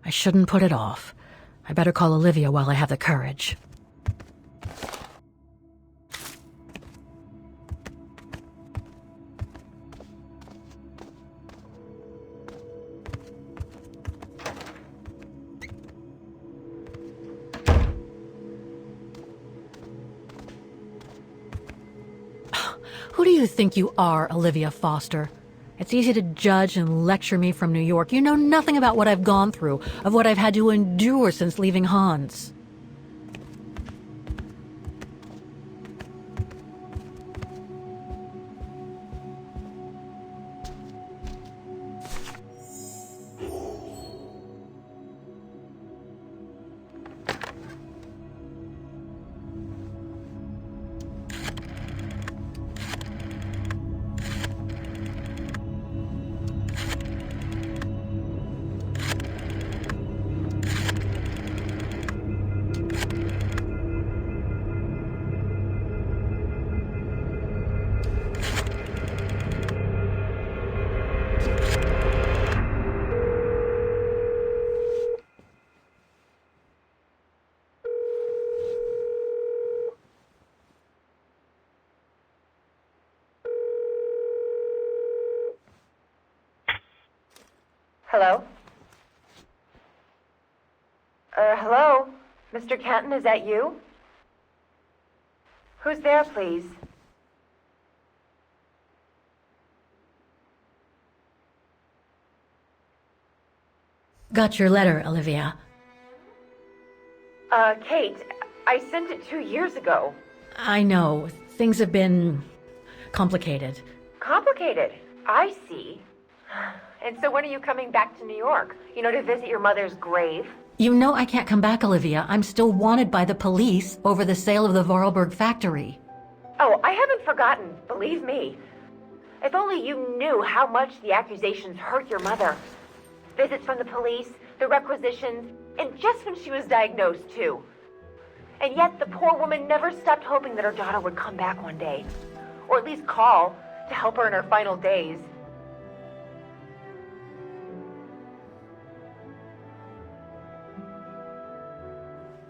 I shouldn't put it off. I better call Olivia while I have the courage. Who do you think you are, Olivia Foster? It's easy to judge and lecture me from New York. You know nothing about what I've gone through, of what I've had to endure since leaving Hans. Hello? Hello? Mr. Kenton, is that you? Who's there, please? Got your letter, Olivia. Kate, I sent it 2 years ago. I know. Things have been complicated. Complicated? I see. And so when are you coming back to New York? To visit your mother's grave? You know I can't come back, Olivia. I'm still wanted by the police over the sale of the Vorarlberg factory. Oh, I haven't forgotten, believe me. If only you knew how much the accusations hurt your mother. Visits from the police, the requisitions, and just when she was diagnosed, too. And yet the poor woman never stopped hoping that her daughter would come back one day. Or at least call to help her in her final days.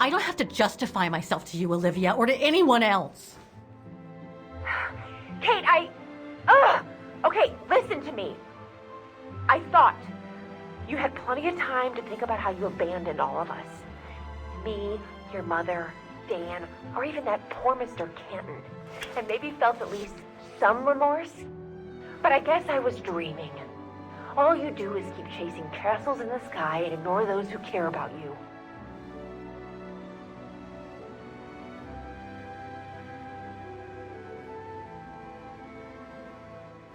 I don't have to justify myself to you, Olivia, or to anyone else. Kate, Okay, listen to me. I thought you had plenty of time to think about how you abandoned all of us. Me, your mother, Dan, or even that poor Mr. Kenton. And maybe felt at least some remorse. But I guess I was dreaming. All you do is keep chasing castles in the sky and ignore those who care about you.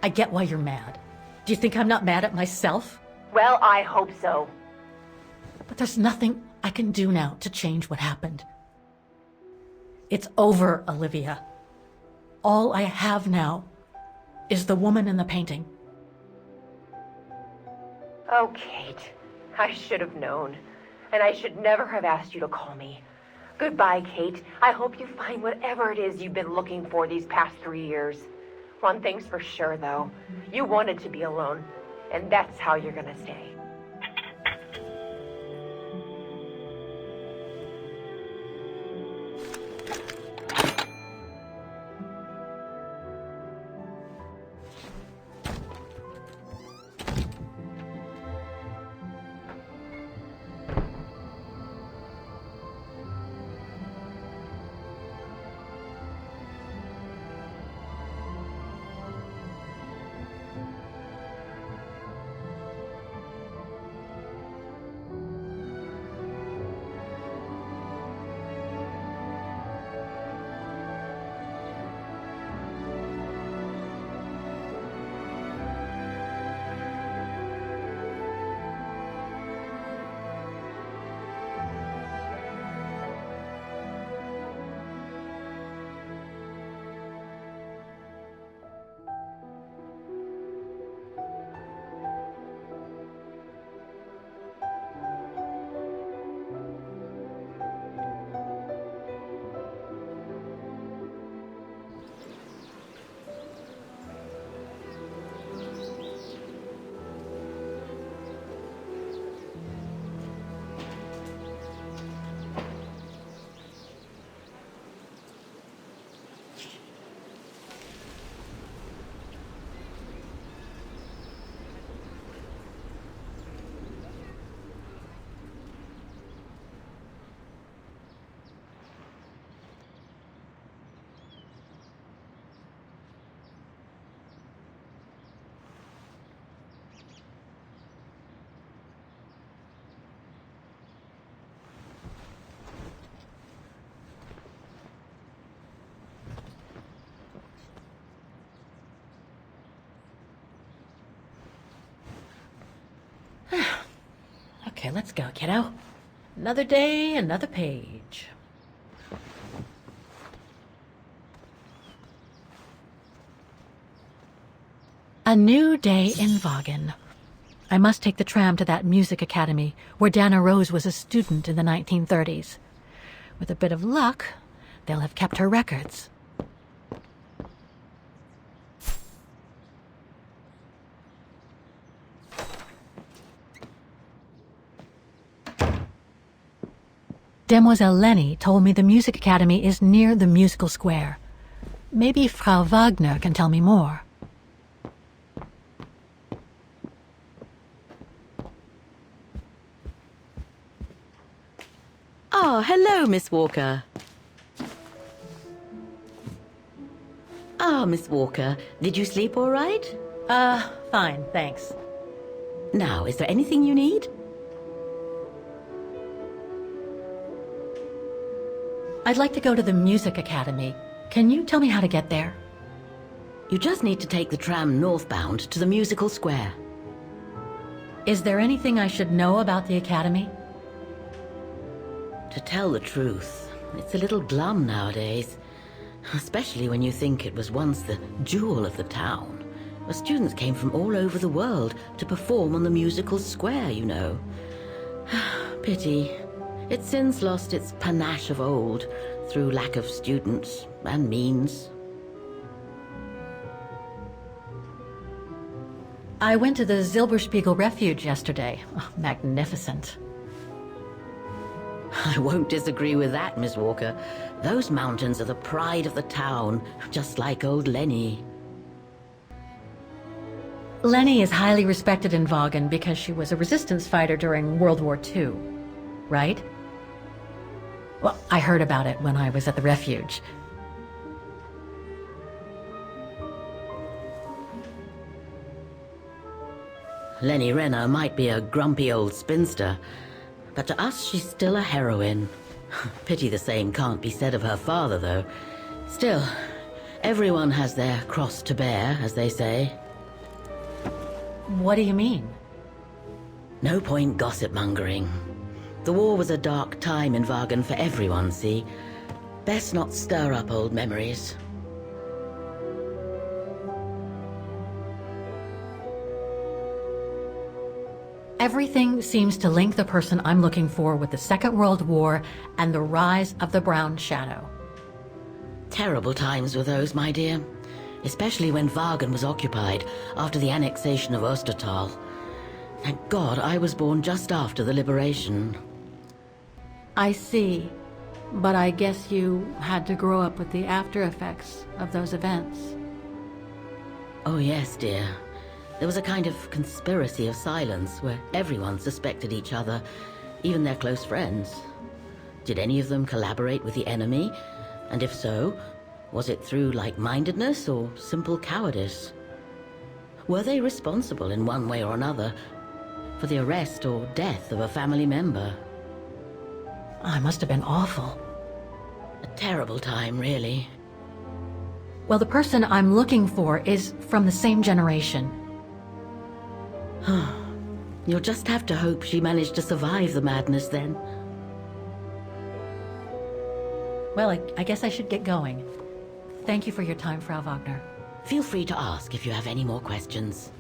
I get why you're mad. Do you think I'm not mad at myself? Well, I hope so. But there's nothing I can do now to change what happened. It's over, Olivia. All I have now is the woman in the painting. Oh, Kate, I should have known. And I should never have asked you to call me. Goodbye, Kate. I hope you find whatever it is you've been looking for these past 3 years. One thing's for sure, though. You wanted to be alone, and that's how you're gonna stay. Okay, let's go, kiddo. Another day, another page. A new day in Vaughan. I must take the tram to that music academy where Dana Rose was a student in the 1930s. With a bit of luck, they'll have kept her records. Demoiselle Lenny told me the music academy is near the musical square. Maybe Frau Wagner can tell me more. Oh, hello, Miss Walker. Miss Walker, did you sleep all right? Fine, thanks. Now, is there anything you need? I'd like to go to the music academy. Can you tell me how to get there? You just need to take the tram northbound to the musical square. Is there anything I should know about the academy? To tell the truth, it's a little glum nowadays. Especially when you think it was once the jewel of the town, where students came from all over the world to perform on the musical square, you know. Pity. It's since lost its panache of old through lack of students and means. I went to the Silberspiegel Refuge yesterday. Oh, magnificent. I won't disagree with that, Miss Walker. Those mountains are the pride of the town, just like old Lenny. Lenny is highly respected in Vaughan because she was a resistance fighter during World War II, right? Well, I heard about it when I was at the refuge. Lenny Renner might be a grumpy old spinster, but to us she's still a heroine. Pity the same can't be said of her father, though. Still, everyone has their cross to bear, as they say. What do you mean? No point gossip-mongering. The war was a dark time in Vaughan for everyone, see? Best not stir up old memories. Everything seems to link the person I'm looking for with the Second World War and the rise of the Brown Shadow. Terrible times were those, my dear. Especially when Vaughan was occupied after the annexation of Ostertal. Thank God I was born just after the liberation. I see. But I guess you had to grow up with the after effects of those events. Oh yes, dear. There was a kind of conspiracy of silence where everyone suspected each other, even their close friends. Did any of them collaborate with the enemy? And if so, was it through like-mindedness or simple cowardice? Were they responsible in one way or another for the arrest or death of a family member? I must have been awful. A terrible time, really. Well, the person I'm looking for is from the same generation. You'll just have to hope she managed to survive the madness then. Well, I guess I should get going. Thank you for your time, Frau Wagner. Feel free to ask if you have any more questions.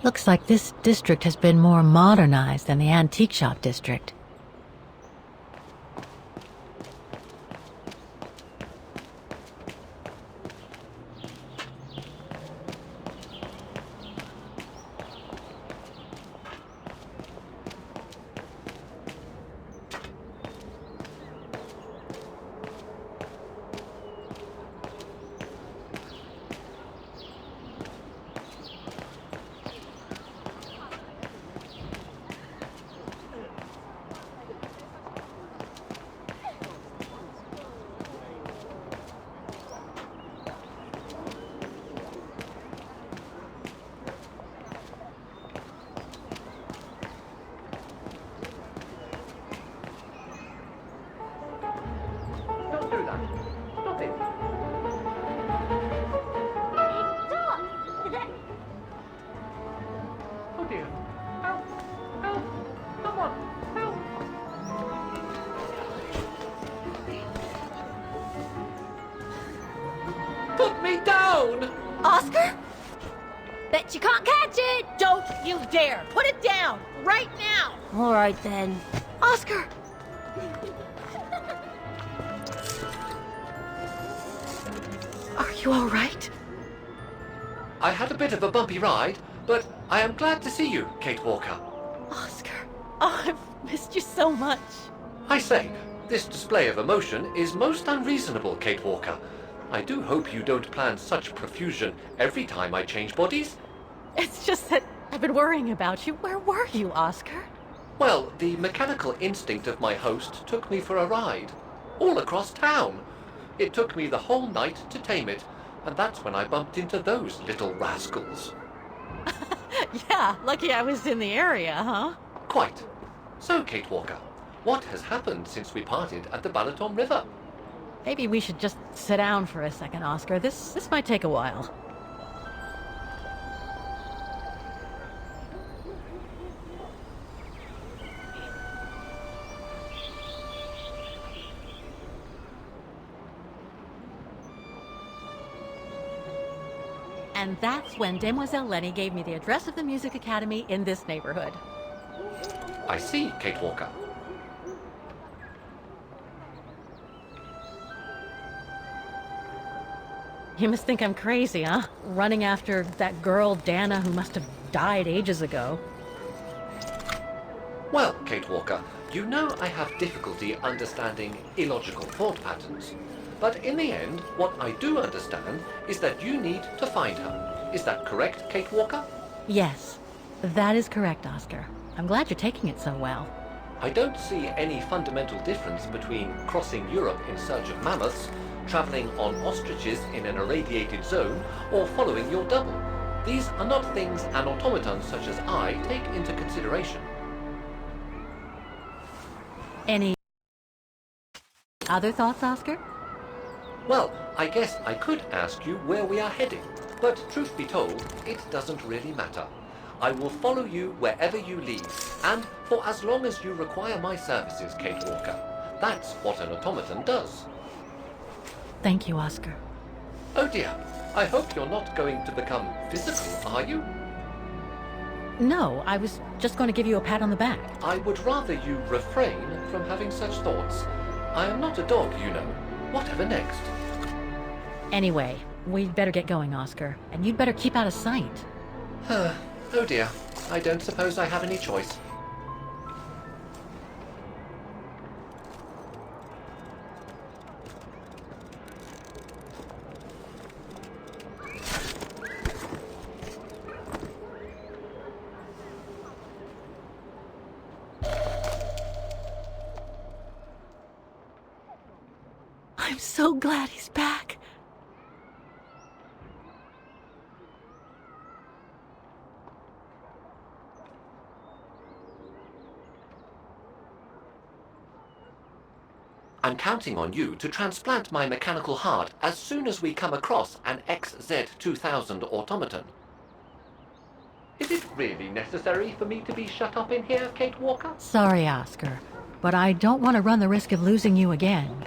Looks like this district has been more modernized than the antique shop district. Don't do that. Stop it. Oh dear. Help! Help! Someone! Help! Put me down! Oscar? Bet you can't catch it! Don't you dare! Put it down! Right now! All right then. Oscar! Are you all right? I had a bit of a bumpy ride, but I am glad to see you, Kate Walker. Oscar. Oh, I've missed you so much. I say, this display of emotion is most unreasonable, Kate Walker. I do hope you don't plan such profusion every time I change bodies. It's just that I've been worrying about you. Where were you, Oscar? Well, the mechanical instinct of my host took me for a ride, all across town. It took me the whole night to tame it, and that's when I bumped into those little rascals. Yeah, lucky I was in the area, huh? Quite. So, Kate Walker, what has happened since we parted at the Balaton River? Maybe we should just sit down for a second, Oscar. This might take a while. And that's when Demoiselle Lenny gave me the address of the music academy in this neighborhood. I see, Kate Walker. You must think I'm crazy, huh? Running after that girl, Dana, who must have died ages ago. Well, Kate Walker, you know I have difficulty understanding illogical thought patterns. But in the end, what I do understand is that you need to find her. Is that correct, Kate Walker? Yes, that is correct, Oscar. I'm glad you're taking it so well. I don't see any fundamental difference between crossing Europe in search of mammoths, traveling on ostriches in an irradiated zone, or following your double. These are not things an automaton such as I take into consideration. Any other thoughts, Oscar? Well, I guess I could ask you where we are heading, but truth be told, it doesn't really matter. I will follow you wherever you lead, and for as long as you require my services, Kate Walker. That's what an automaton does. Thank you, Oscar. Oh dear, I hope you're not going to become physical, are you? No, I was just going to give you a pat on the back. I would rather you refrain from having such thoughts. I am not a dog, you know. Whatever next? Anyway, we'd better get going, Oscar. And you'd better keep out of sight. Oh dear, I don't suppose I have any choice. I'm so glad he's back. I'm counting on you to transplant my mechanical heart as soon as we come across an XZ-2000 automaton. Is it really necessary for me to be shut up in here, Kate Walker? Sorry, Oscar, but I don't want to run the risk of losing you again.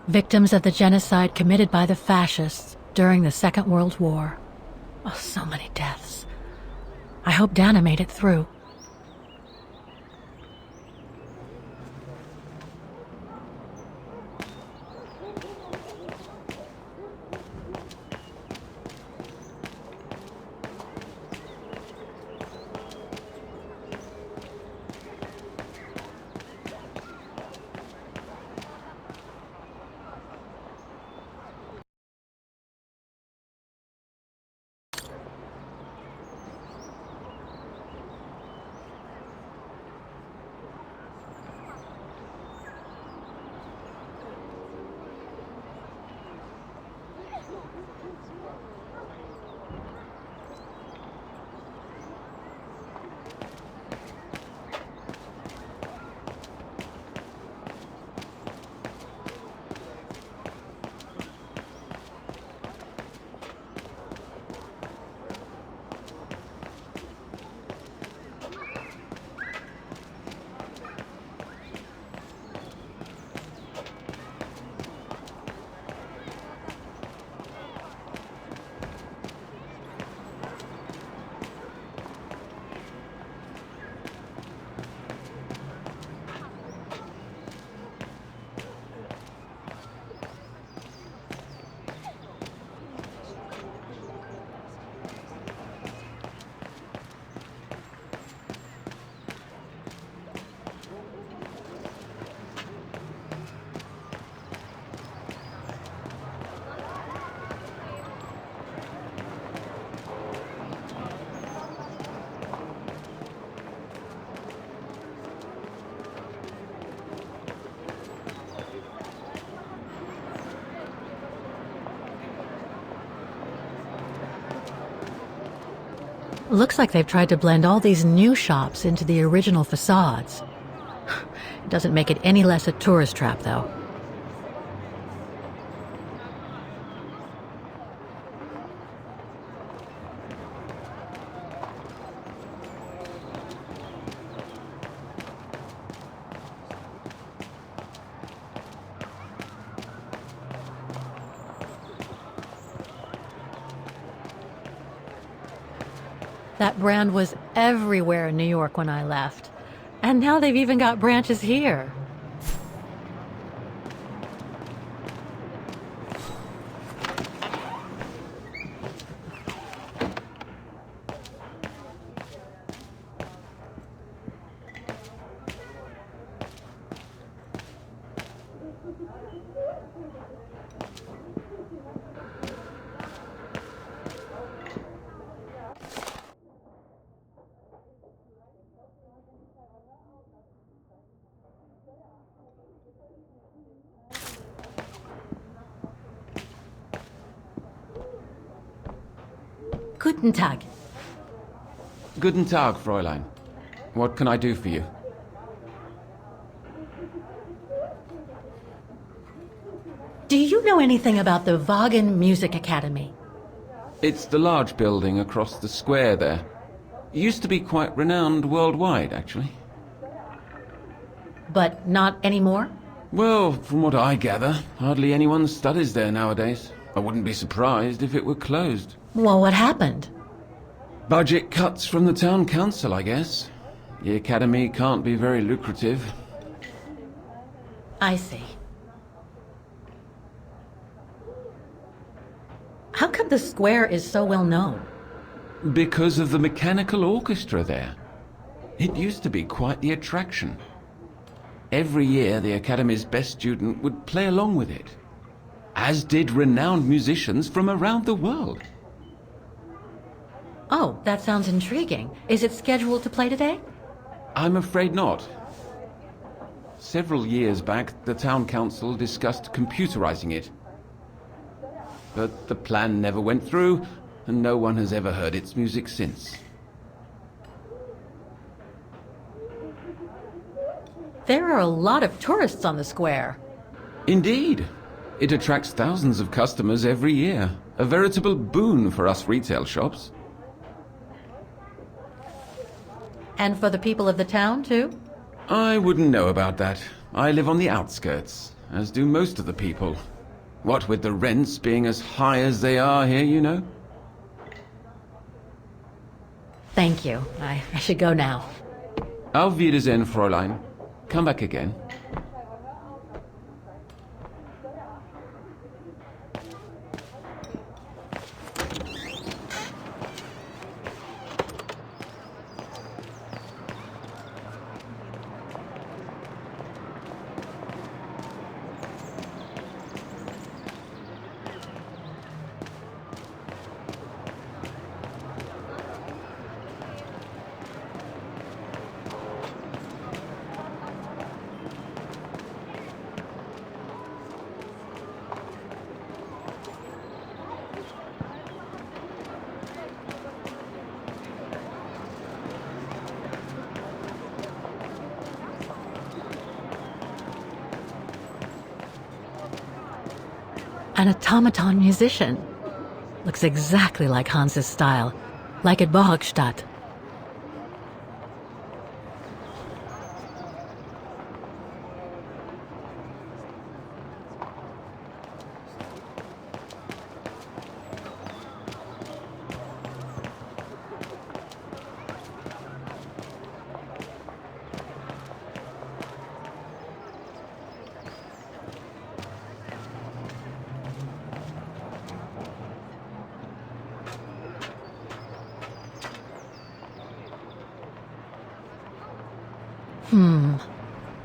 Victims of the genocide committed by the fascists during the Second World War. Oh, so many deaths. I hope Dana made it through. Looks like they've tried to blend all these new shops into the original facades. It doesn't make it any less a tourist trap, though. That brand was everywhere in New York when I left. And now they've even got branches here. Guten Tag. Guten Tag, Fräulein. What can I do for you? Do you know anything about the Wagen Music Academy? It's the large building across the square there. It used to be quite renowned worldwide, actually. But not anymore? Well, from what I gather, hardly anyone studies there nowadays. I wouldn't be surprised if it were closed. Well, what happened? Budget cuts from the town council, I guess. The academy can't be very lucrative. I see. How come the square is so well known? Because of the mechanical orchestra there. It used to be quite the attraction. Every year, the academy's best student would play along with it, as did renowned musicians from around the world. Oh, that sounds intriguing. Is it scheduled to play today? I'm afraid not. Several years back, the town council discussed computerizing it. But the plan never went through, and no one has ever heard its music since. There are a lot of tourists on the square. Indeed. It attracts thousands of customers every year. A veritable boon for us retail shops. And for the people of the town, too? I wouldn't know about that. I live on the outskirts, as do most of the people. What with the rents being as high as they are here, you know? Thank you. I should go now. Auf Wiedersehen, Fräulein. Come back again. An automaton musician. Looks exactly like Hans's style, like at Bohogstadt.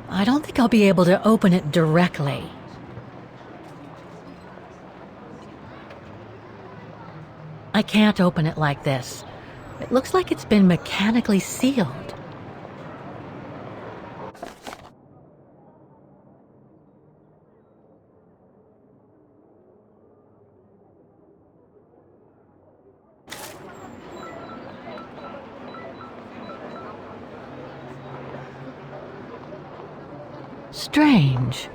I don't think I'll be able to open it directly. I can't open it like this. It looks like it's been mechanically sealed. Strange.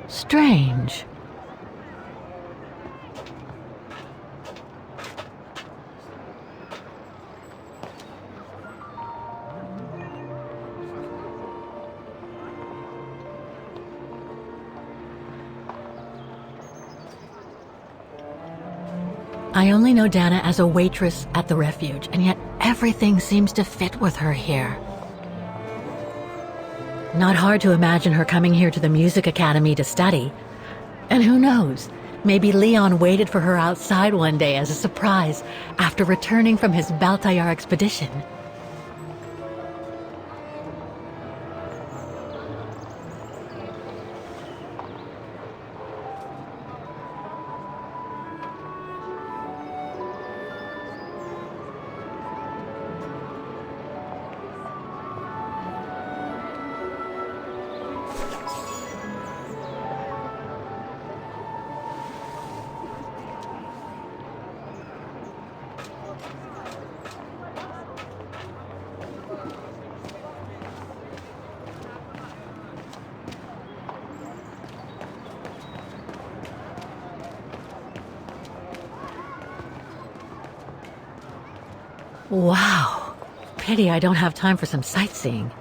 Strange. I only know Dana as a waitress at the refuge, and yet everything seems to fit with her here. Not hard to imagine her coming here to the music academy to study. And who knows, maybe Leon waited for her outside one day as a surprise after returning from his Baltayar expedition. Wow. Pity I don't have time for some sightseeing.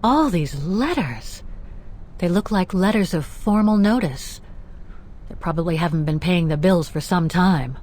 All these letters. They look like letters of formal notice. They probably haven't been paying the bills for some time.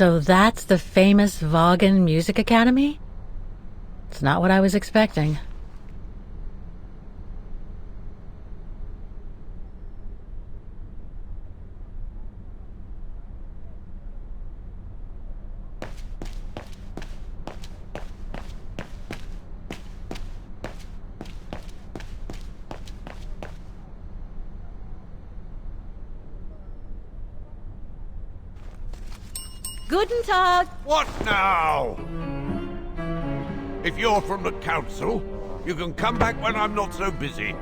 So that's the famous Vaughan Music Academy? It's not what I was expecting. Guten Tag! What now? If you're from the council, you can come back when I'm not so busy.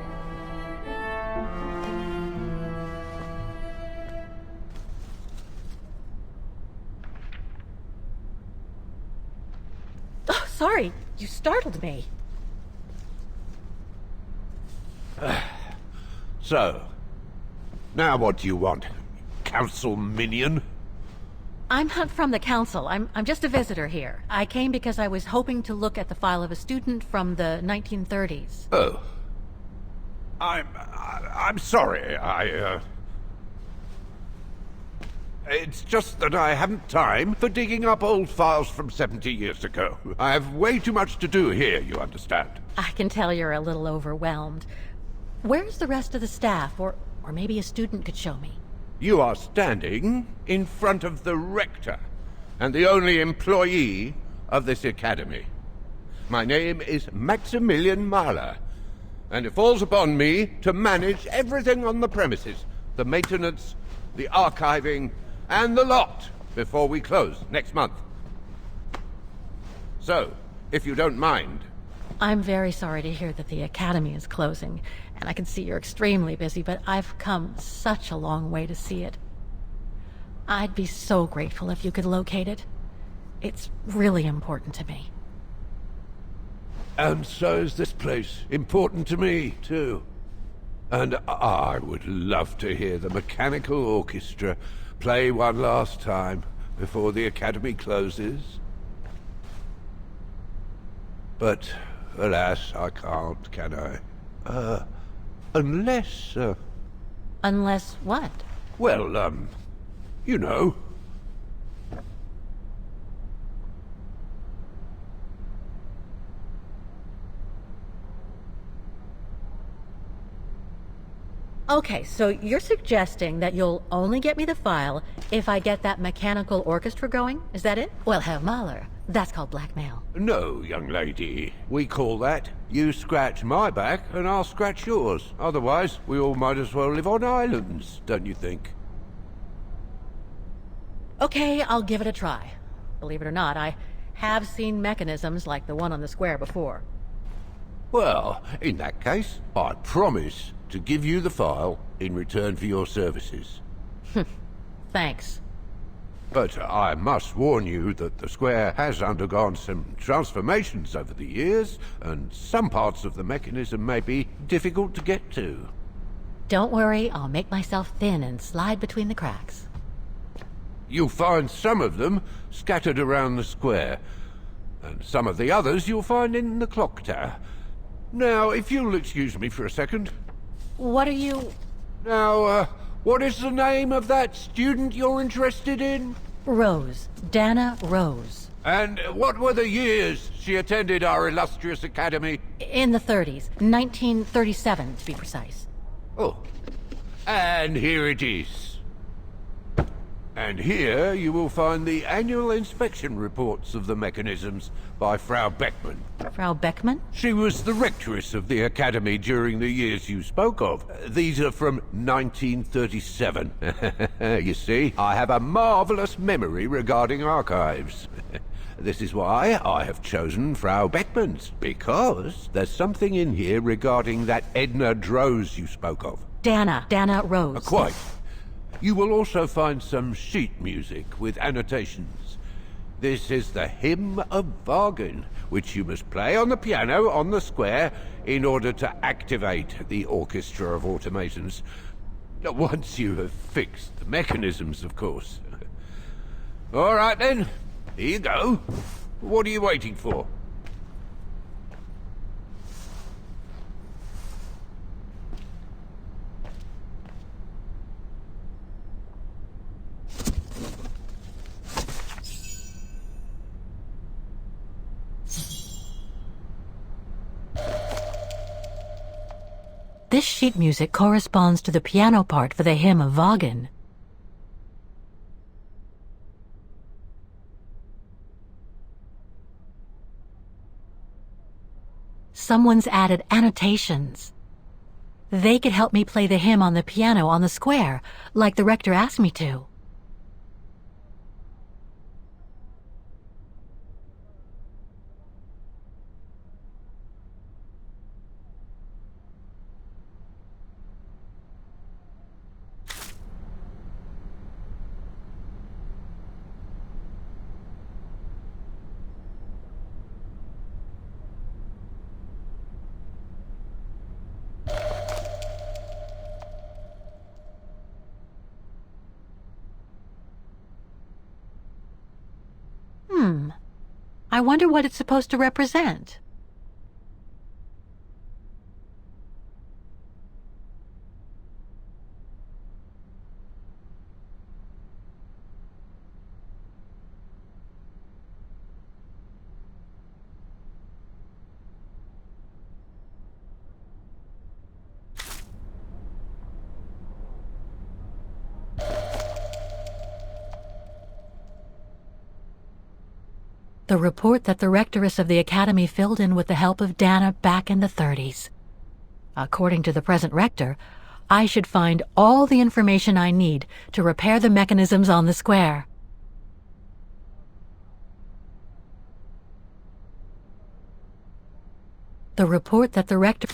Oh, sorry, you startled me. So, now what do you want, council minion? I'm not from the council. I'm just a visitor here. I came because I was hoping to look at the file of a student from the 1930s. Oh. I'm sorry, It's just that I haven't time for digging up old files from 70 years ago. I have way too much to do here, you understand. I can tell you're a little overwhelmed. Where's the rest of the staff? Or maybe a student could show me. You are standing in front of the rector, and the only employee of this academy. My name is Maximilian Mahler, and it falls upon me to manage everything on the premises. The maintenance, the archiving, and the lot before we close next month. So, if you don't mind... I'm very sorry to hear that the academy is closing, and I can see you're extremely busy, but I've come such a long way to see it. I'd be so grateful if you could locate it. It's really important to me. And so is this place important to me, too. And I would love to hear the mechanical orchestra play one last time before the academy closes. But, alas, I can't, can I? Unless, Unless what? well, you know. Okay, so you're suggesting that you'll only get me the file if I get that mechanical orchestra going? Is that it? Well, Herr Mahler, that's called blackmail. No, young lady. We call that, you scratch my back and I'll scratch yours. Otherwise, we all might as well live on islands, don't you think? Okay, I'll give it a try. Believe it or not, I have seen mechanisms like the one on the square before. Well, in that case, I promise to give you the file in return for your services. Thanks. But I must warn you that the square has undergone some transformations over the years, and some parts of the mechanism may be difficult to get to. Don't worry, I'll make myself thin and slide between the cracks. You'll find some of them scattered around the square, and some of the others you'll find in the clock tower. Now, if you'll excuse me for a second. What are you... Now, what is the name of that student you're interested in? Rose. Dana Rose. And what were the years she attended our illustrious academy? In the 30s. 1937, to be precise. Oh, and here it is. And here you will find the annual inspection reports of the mechanisms by Frau Beckmann. Frau Beckmann? She was the rectress of the academy during the years you spoke of. These are from 1937. You see, I have a marvelous memory regarding archives. This is why I have chosen Frau Beckmann's, because there's something in here regarding that Edna Droz you spoke of. Dana Rose. Quite. You will also find some sheet music with annotations. This is the Hymn of Vaughan, which you must play on the piano on the square in order to activate the Orchestra of Automatons. Once you have fixed the mechanisms, of course. All right then, here you go. What are you waiting for? This sheet music corresponds to the piano part for the hymn of Wagen. Someone's added annotations. They could help me play the hymn on the piano on the square, like the rector asked me to. I wonder what it's supposed to represent. The report that the rectoress of the academy filled in with the help of Dana back in the 30s. According to the present rector, I should find all the information I need to repair the mechanisms on the square. The report that the rector...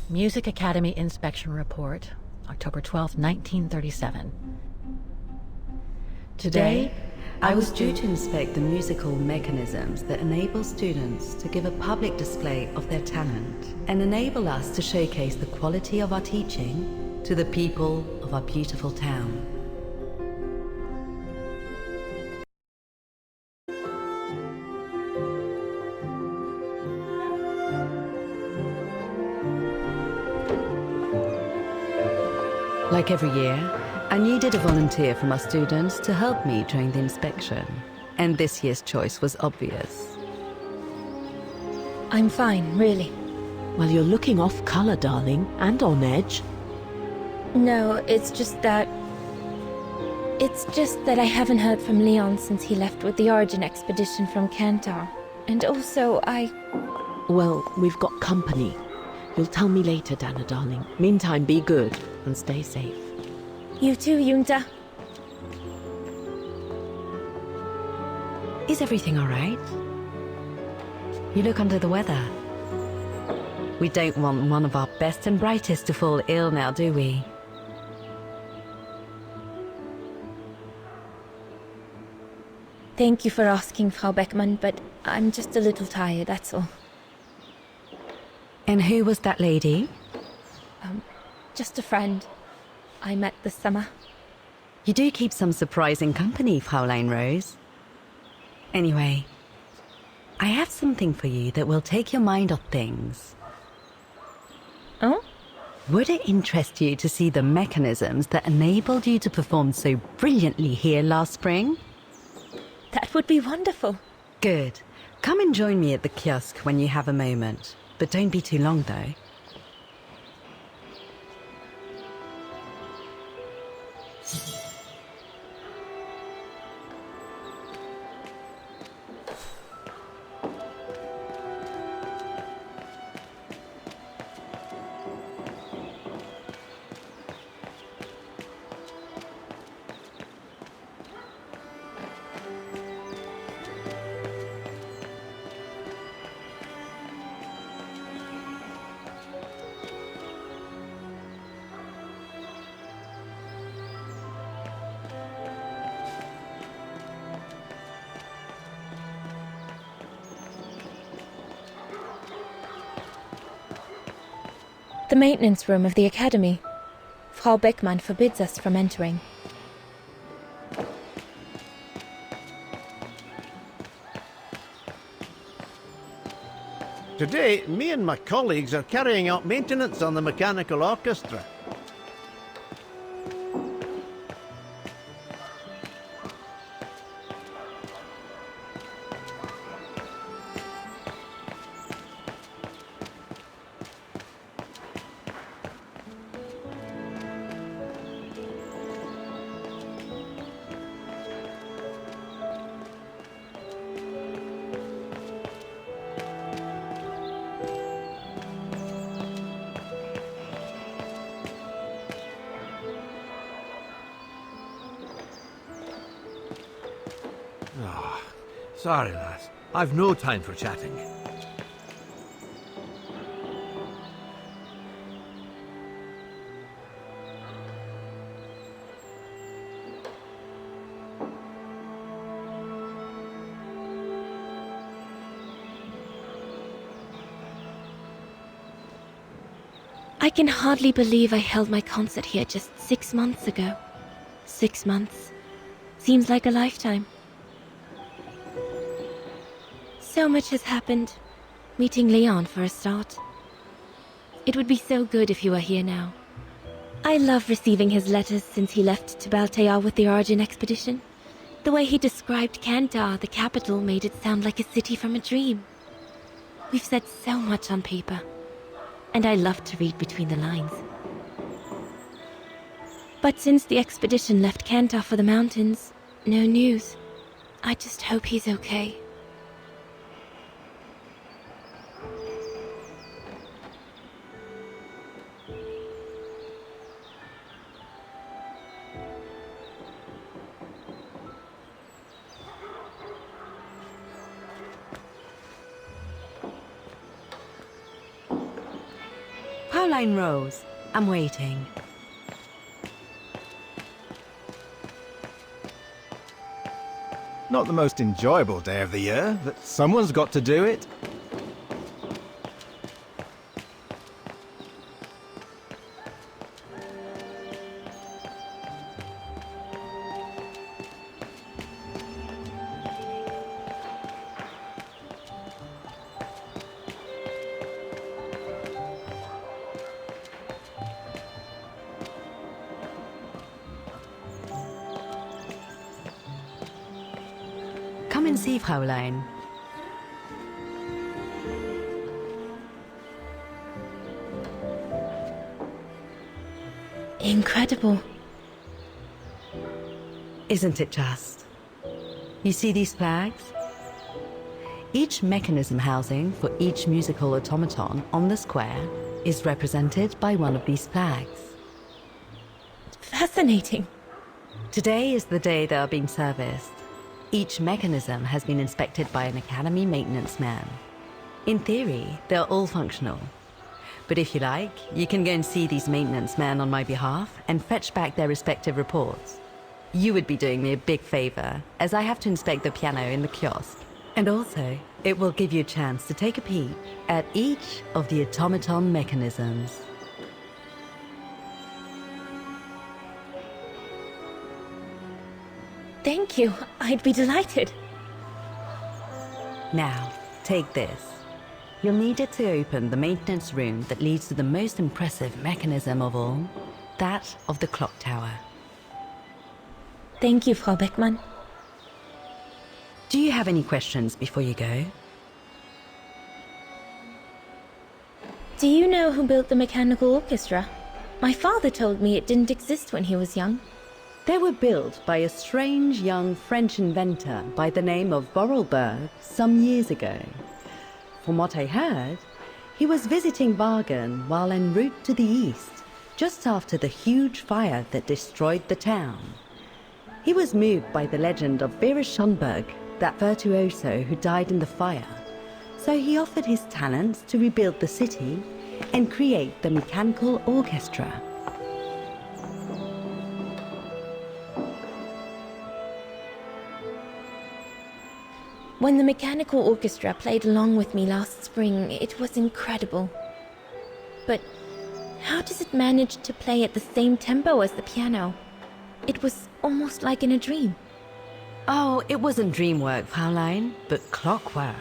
Music Academy Inspection Report, October 12, 1937. Today, I was due to inspect the musical mechanisms that enable students to give a public display of their talent and enable us to showcase the quality of our teaching to the people of our beautiful town. Like every year, I needed a volunteer from our students to help me during the inspection, and this year's choice was obvious. I'm fine, really. Well, you're looking off color, darling, and on edge. No, it's just that I haven't heard from Leon since he left with the Origin expedition from Kantar. And also, Well, we've got company. You'll tell me later, Dana, darling. Meantime, be good and stay safe. You too, Yunta. Is everything all right? You look under the weather. We don't want one of our best and brightest to fall ill now, do we? Thank you for asking, Frau Beckmann, but I'm just a little tired, that's all. And who was that lady? Just a friend I met this summer. You do keep some surprising company, Fraulein Rose. Anyway, I have something for you that will take your mind off things. Oh? Would it interest you to see the mechanisms that enabled you to perform so brilliantly here last spring? That would be wonderful. Good. Come and join me at the kiosk when you have a moment. But don't be too long, though. The maintenance room of the academy. Frau Beckmann forbids us from entering. Today, me and my colleagues are carrying out maintenance on the mechanical orchestra. Sorry, lass. I've no time for chatting. I can hardly believe I held my concert here just 6 months ago. 6 months. Seems like a lifetime. So much has happened. Meeting Leon for a start. It would be so good if he were here now. I love receiving his letters since he left to Baltea with the Origin expedition. The way he described Kantar, the capital, made it sound like a city from a dream. We've said so much on paper. And I love to read between the lines. But since the expedition left Kantar for the mountains, no news. I just hope he's okay. Pauline Rose, I'm waiting. Not the most enjoyable day of the year, but someone's got to do it. Come and see, Fraulein. Incredible. Isn't it just? You see these flags? Each mechanism housing for each musical automaton on the square is represented by one of these flags. Fascinating. Today is the day they are being serviced. Each mechanism has been inspected by an Academy maintenance man. In theory, they're all functional. But if you like, you can go and see these maintenance men on my behalf and fetch back their respective reports. You would be doing me a big favor, as I have to inspect the piano in the kiosk. And also, it will give you a chance to take a peek at each of the automaton mechanisms. Thank you. I'd be delighted. Now, take this. You'll need it to open the maintenance room that leads to the most impressive mechanism of all, that of the clock tower. Thank you, Frau Beckmann. Do you have any questions before you go? Do you know who built the mechanical orchestra? My father told me it didn't exist when he was young. They were built by a strange young French inventor by the name of Vorarlberg some years ago. From what I heard, he was visiting Wagen while en route to the east, just after the huge fire that destroyed the town. He was moved by the legend of Vera Schönberg, that virtuoso who died in the fire, so he offered his talents to rebuild the city and create the mechanical orchestra. When the mechanical orchestra played along with me last spring, it was incredible. But how does it manage to play at the same tempo as the piano? It was almost like in a dream. Oh, it wasn't dream work, Fraulein, but clockwork.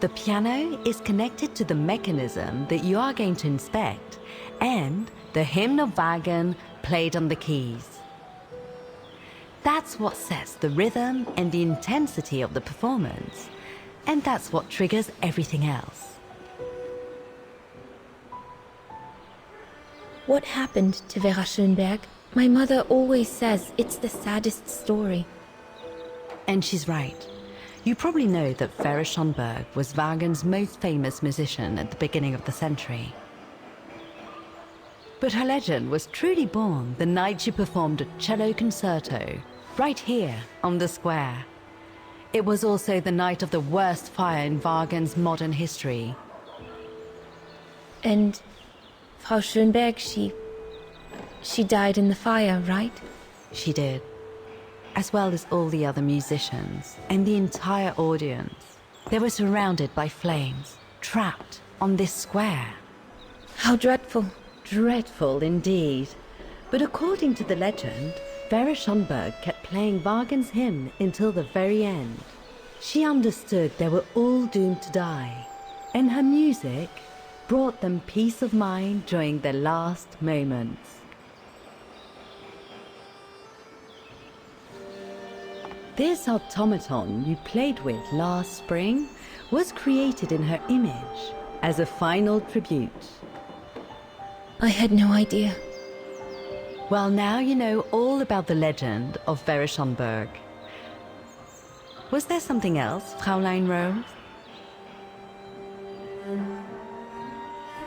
The piano is connected to the mechanism that you are going to inspect, and the hymn of Wagen played on the keys. That's what sets the rhythm and the intensity of the performance, and that's what triggers everything else. What happened to Vera Schönberg? My mother always says it's the saddest story. And she's right. You probably know that Vera Schönberg was Wagen's most famous musician at the beginning of the century. But her legend was truly born the night she performed a cello concerto right here on the square. It was also the night of the worst fire in Wagen's modern history. And Frau Schönberg, she died in the fire, right? She did. As well as all the other musicians and the entire audience. They were surrounded by flames, trapped on this square. How dreadful. Dreadful indeed. But according to the legend, Vera Schönberg kept playing Wagen's hymn until the very end. She understood they were all doomed to die, and her music brought them peace of mind during their last moments. This automaton you played with last spring was created in her image as a final tribute. I had no idea. Well, now you know all about the legend of Vera Schönberg. Was there something else, Fraulein Rose?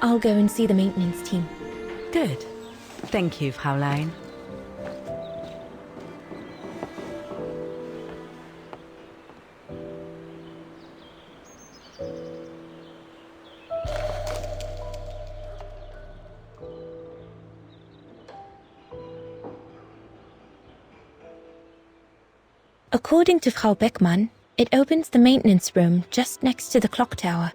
I'll go and see the maintenance team. Good. Thank you, Fraulein. According to Frau Beckmann, it opens the maintenance room just next to the clock tower.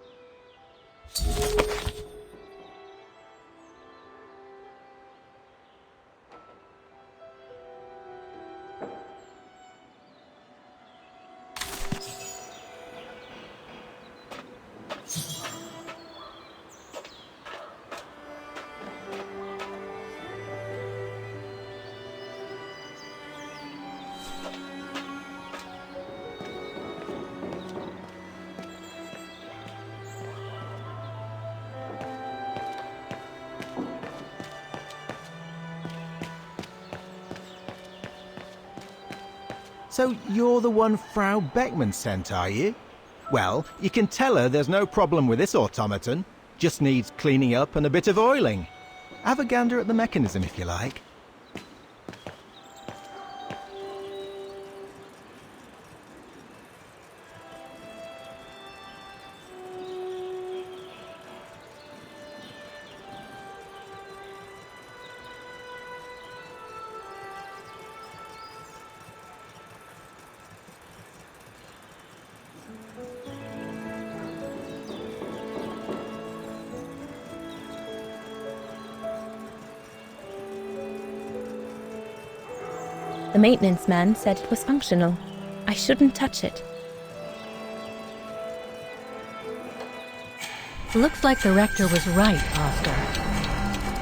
So you're the one Frau Beckmann sent, are you? Well, you can tell her there's no problem with this automaton. Just needs cleaning up and a bit of oiling. Have a gander at the mechanism if you like. The maintenance man said it was functional. I shouldn't touch it. Looks like the rector was right, Oscar.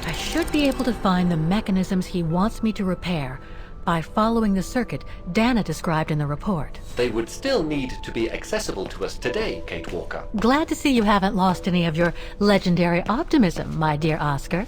I should be able to find the mechanisms he wants me to repair by following the circuit Dana described in the report. They would still need to be accessible to us today, Kate Walker. Glad to see you haven't lost any of your legendary optimism, my dear Oscar.